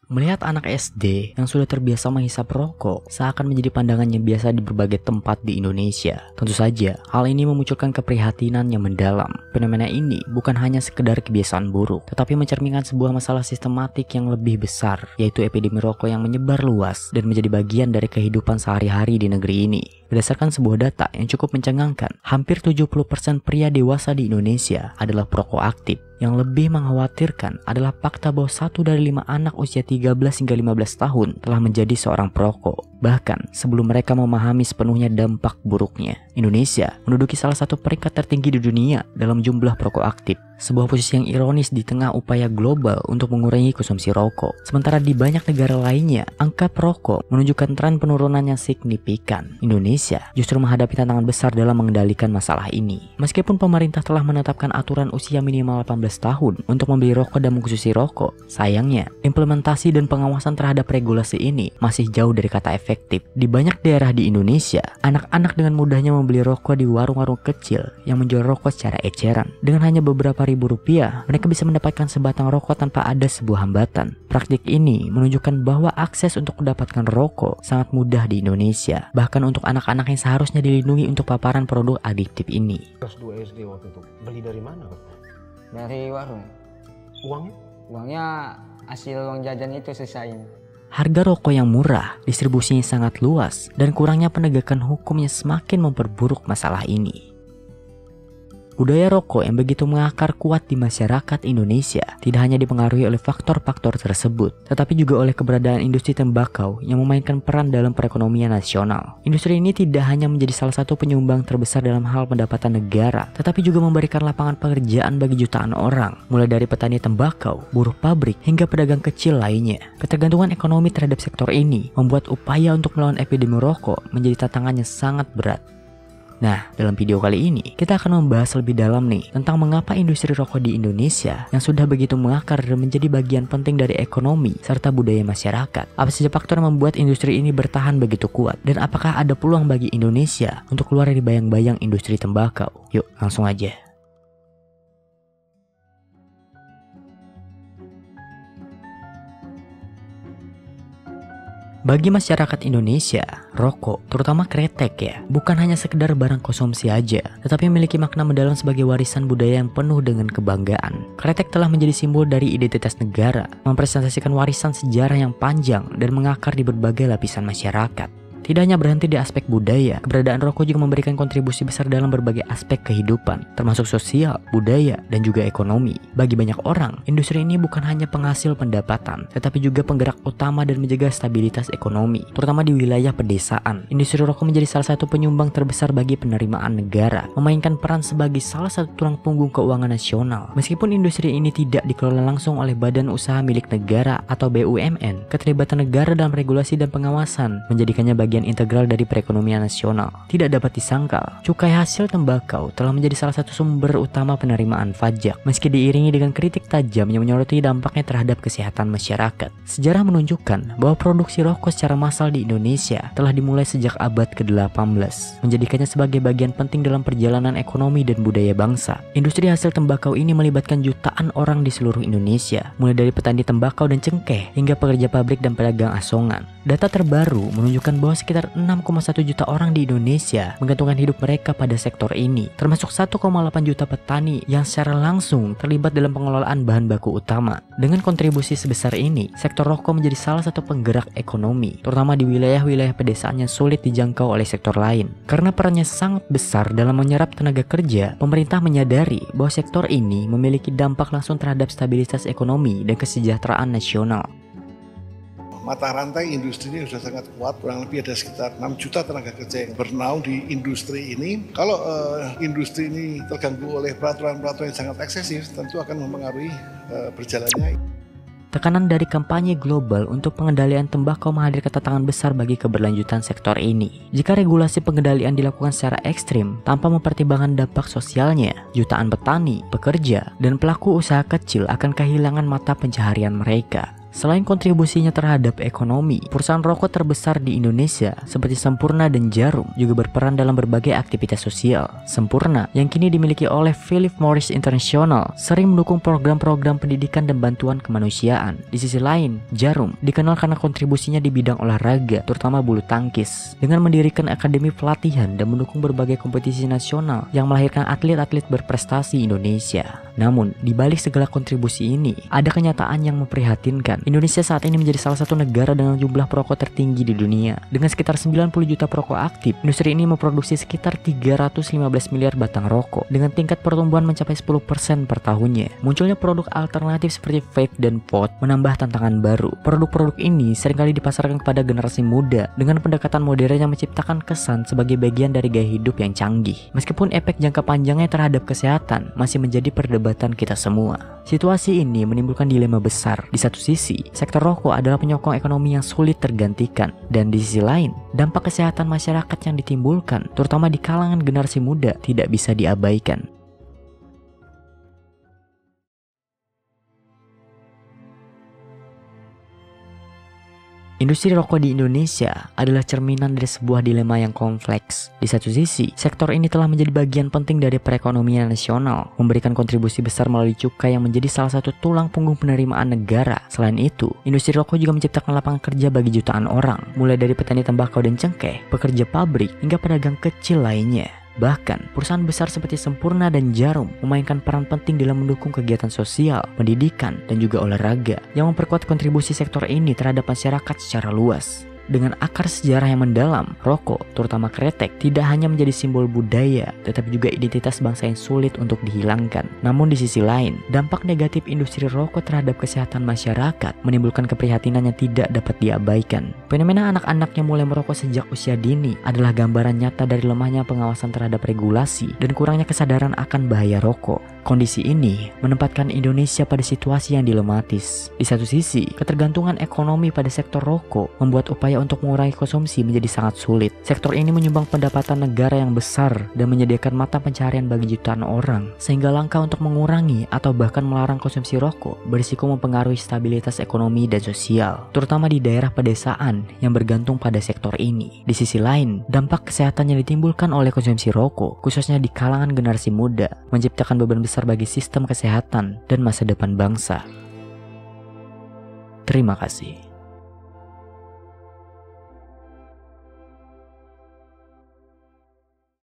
Melihat anak SD yang sudah terbiasa menghisap rokok seakan menjadi pandangan yang biasa di berbagai tempat di Indonesia. Tentu saja, hal ini memunculkan keprihatinan yang mendalam. Fenomena ini bukan hanya sekedar kebiasaan buruk, tetapi mencerminkan sebuah masalah sistematik yang lebih besar, yaitu epidemi rokok yang menyebar luas dan menjadi bagian dari kehidupan sehari-hari di negeri ini. Berdasarkan sebuah data yang cukup mencengangkan, hampir 70% pria dewasa di Indonesia adalah perokok aktif. Yang lebih mengkhawatirkan adalah fakta bahwa 1 dari 5 anak usia 13 hingga 15 tahun telah menjadi seorang perokok. Bahkan sebelum mereka memahami sepenuhnya dampak buruknya. Indonesia menduduki salah satu peringkat tertinggi di dunia dalam jumlah perokok aktif. Sebuah posisi yang ironis di tengah upaya global untuk mengurangi konsumsi rokok. Sementara di banyak negara lainnya, angka perokok menunjukkan tren penurunan yang signifikan. Indonesia justru menghadapi tantangan besar dalam mengendalikan masalah ini. Meskipun pemerintah telah menetapkan aturan usia minimal 18 tahun untuk membeli rokok dan mengkonsumsi rokok, sayangnya implementasi dan pengawasan terhadap regulasi ini masih jauh dari kata efektif. Di banyak daerah di Indonesia, anak-anak dengan mudahnya membeli rokok di warung-warung kecil yang menjual rokok secara eceran. Dengan hanya beberapa ribu rupiah, mereka bisa mendapatkan sebatang rokok tanpa ada sebuah hambatan. Praktik ini menunjukkan bahwa akses untuk mendapatkan rokok sangat mudah di Indonesia, bahkan untuk anak-anak yang seharusnya dilindungi untuk paparan produk adiktif ini. Kelas 2 SD waktu itu, beli dari mana, Pak? Dari warung. Uangnya? Uangnya hasil uang jajan itu sisain. Harga rokok yang murah, distribusinya sangat luas, dan kurangnya penegakan hukumnya semakin memperburuk masalah ini. Budaya rokok yang begitu mengakar kuat di masyarakat Indonesia tidak hanya dipengaruhi oleh faktor-faktor tersebut, tetapi juga oleh keberadaan industri tembakau yang memainkan peran dalam perekonomian nasional. Industri ini tidak hanya menjadi salah satu penyumbang terbesar dalam hal pendapatan negara, tetapi juga memberikan lapangan pekerjaan bagi jutaan orang, mulai dari petani tembakau, buruh pabrik, hingga pedagang kecil lainnya. Ketergantungan ekonomi terhadap sektor ini membuat upaya untuk melawan epidemi rokok menjadi tantangan yang sangat berat. Nah, dalam video kali ini, kita akan membahas lebih dalam nih tentang mengapa industri rokok di Indonesia yang sudah begitu mengakar dan menjadi bagian penting dari ekonomi serta budaya masyarakat. Apa saja faktor yang membuat industri ini bertahan begitu kuat? Dan apakah ada peluang bagi Indonesia untuk keluar dari bayang-bayang industri tembakau? Yuk, langsung aja. Bagi masyarakat Indonesia, rokok, terutama kretek ya, bukan hanya sekedar barang konsumsi aja, tetapi memiliki makna mendalam sebagai warisan budaya yang penuh dengan kebanggaan. Kretek telah menjadi simbol dari identitas negara, mempresentasikan warisan sejarah yang panjang dan mengakar di berbagai lapisan masyarakat. Tidak hanya berhenti di aspek budaya, keberadaan rokok juga memberikan kontribusi besar dalam berbagai aspek kehidupan, termasuk sosial, budaya, dan juga ekonomi. Bagi banyak orang, industri ini bukan hanya penghasil pendapatan, tetapi juga penggerak utama dan menjaga stabilitas ekonomi, terutama di wilayah pedesaan. Industri rokok menjadi salah satu penyumbang terbesar bagi penerimaan negara, memainkan peran sebagai salah satu tulang punggung keuangan nasional. Meskipun industri ini tidak dikelola langsung oleh badan usaha milik negara atau BUMN, keterlibatan negara dalam regulasi dan pengawasan menjadikannya bagian integral dari perekonomian nasional. Tidak dapat disangkal, cukai hasil tembakau telah menjadi salah satu sumber utama penerimaan pajak, meski diiringi dengan kritik tajam yang menyoroti dampaknya terhadap kesehatan masyarakat. Sejarah menunjukkan bahwa produksi rokok secara massal di Indonesia telah dimulai sejak abad ke-18, menjadikannya sebagai bagian penting dalam perjalanan ekonomi dan budaya bangsa. Industri hasil tembakau ini melibatkan jutaan orang di seluruh Indonesia, mulai dari petani tembakau dan cengkeh hingga pekerja pabrik dan pedagang asongan. Data terbaru menunjukkan bahwa sekitar 6,1 juta orang di Indonesia menggantungkan hidup mereka pada sektor ini, termasuk 1,8 juta petani yang secara langsung terlibat dalam pengelolaan bahan baku utama. Dengan kontribusi sebesar ini, sektor rokok menjadi salah satu penggerak ekonomi, terutama di wilayah-wilayah pedesaan yang sulit dijangkau oleh sektor lain. Karena perannya sangat besar dalam menyerap tenaga kerja, pemerintah menyadari bahwa sektor ini memiliki dampak langsung terhadap stabilitas ekonomi dan kesejahteraan nasional. Mata rantai industri ini sudah sangat kuat, kurang lebih ada sekitar 6 juta tenaga kerja yang bernaung di industri ini. Kalau industri ini terganggu oleh peraturan-peraturan yang sangat eksesif, tentu akan mempengaruhi berjalannya. Tekanan dari kampanye global untuk pengendalian tembakau menghadirkan tantangan besar bagi keberlanjutan sektor ini. Jika regulasi pengendalian dilakukan secara ekstrim tanpa mempertimbangkan dampak sosialnya, jutaan petani, pekerja, dan pelaku usaha kecil akan kehilangan mata pencaharian mereka. Selain kontribusinya terhadap ekonomi, perusahaan rokok terbesar di Indonesia seperti Sempurna dan Djarum juga berperan dalam berbagai aktivitas sosial. Sempurna, yang kini dimiliki oleh Philip Morris International, sering mendukung program-program pendidikan dan bantuan kemanusiaan. Di sisi lain, Djarum dikenal karena kontribusinya di bidang olahraga, terutama bulu tangkis, dengan mendirikan akademi pelatihan dan mendukung berbagai kompetisi nasional yang melahirkan atlet-atlet berprestasi Indonesia. Namun, di balik segala kontribusi ini, ada kenyataan yang memprihatinkan. Indonesia saat ini menjadi salah satu negara dengan jumlah perokok tertinggi di dunia. Dengan sekitar 90 juta perokok aktif, industri ini memproduksi sekitar 315 miliar batang rokok dengan tingkat pertumbuhan mencapai 10% per tahunnya. Munculnya produk alternatif seperti vape dan pod menambah tantangan baru. Produk-produk ini seringkali dipasarkan kepada generasi muda dengan pendekatan modern yang menciptakan kesan sebagai bagian dari gaya hidup yang canggih. Meskipun efek jangka panjangnya terhadap kesehatan masih menjadi perdebatan kita semua. Situasi ini menimbulkan dilema besar. Di satu sisi, sektor rokok adalah penyokong ekonomi yang sulit tergantikan, dan di sisi lain, dampak kesehatan masyarakat yang ditimbulkan, terutama di kalangan generasi muda, tidak bisa diabaikan. Industri rokok di Indonesia adalah cerminan dari sebuah dilema yang kompleks. Di satu sisi, sektor ini telah menjadi bagian penting dari perekonomian nasional, memberikan kontribusi besar melalui cukai yang menjadi salah satu tulang punggung penerimaan negara. Selain itu, industri rokok juga menciptakan lapangan kerja bagi jutaan orang, mulai dari petani tembakau dan cengkeh, pekerja pabrik, hingga pedagang kecil lainnya. Bahkan, perusahaan besar seperti Sempurna dan Djarum memainkan peran penting dalam mendukung kegiatan sosial, pendidikan, dan juga olahraga yang memperkuat kontribusi sektor ini terhadap masyarakat secara luas. Dengan akar sejarah yang mendalam, rokok, terutama kretek, tidak hanya menjadi simbol budaya, tetapi juga identitas bangsa yang sulit untuk dihilangkan. Namun di sisi lain, dampak negatif industri rokok terhadap kesehatan masyarakat menimbulkan keprihatinan yang tidak dapat diabaikan. Fenomena anak-anak yang mulai merokok sejak usia dini adalah gambaran nyata dari lemahnya pengawasan terhadap regulasi dan kurangnya kesadaran akan bahaya rokok. Kondisi ini menempatkan Indonesia pada situasi yang dilematis. Di satu sisi, ketergantungan ekonomi pada sektor rokok membuat upaya untuk mengurangi konsumsi menjadi sangat sulit. Sektor ini menyumbang pendapatan negara yang besar dan menyediakan mata pencaharian bagi jutaan orang, sehingga langkah untuk mengurangi atau bahkan melarang konsumsi rokok berisiko mempengaruhi stabilitas ekonomi dan sosial, terutama di daerah pedesaan yang bergantung pada sektor ini. Di sisi lain, dampak kesehatan yang ditimbulkan oleh konsumsi rokok, khususnya di kalangan generasi muda, menciptakan beban besar bagi sistem kesehatan dan masa depan bangsa. Terima kasih.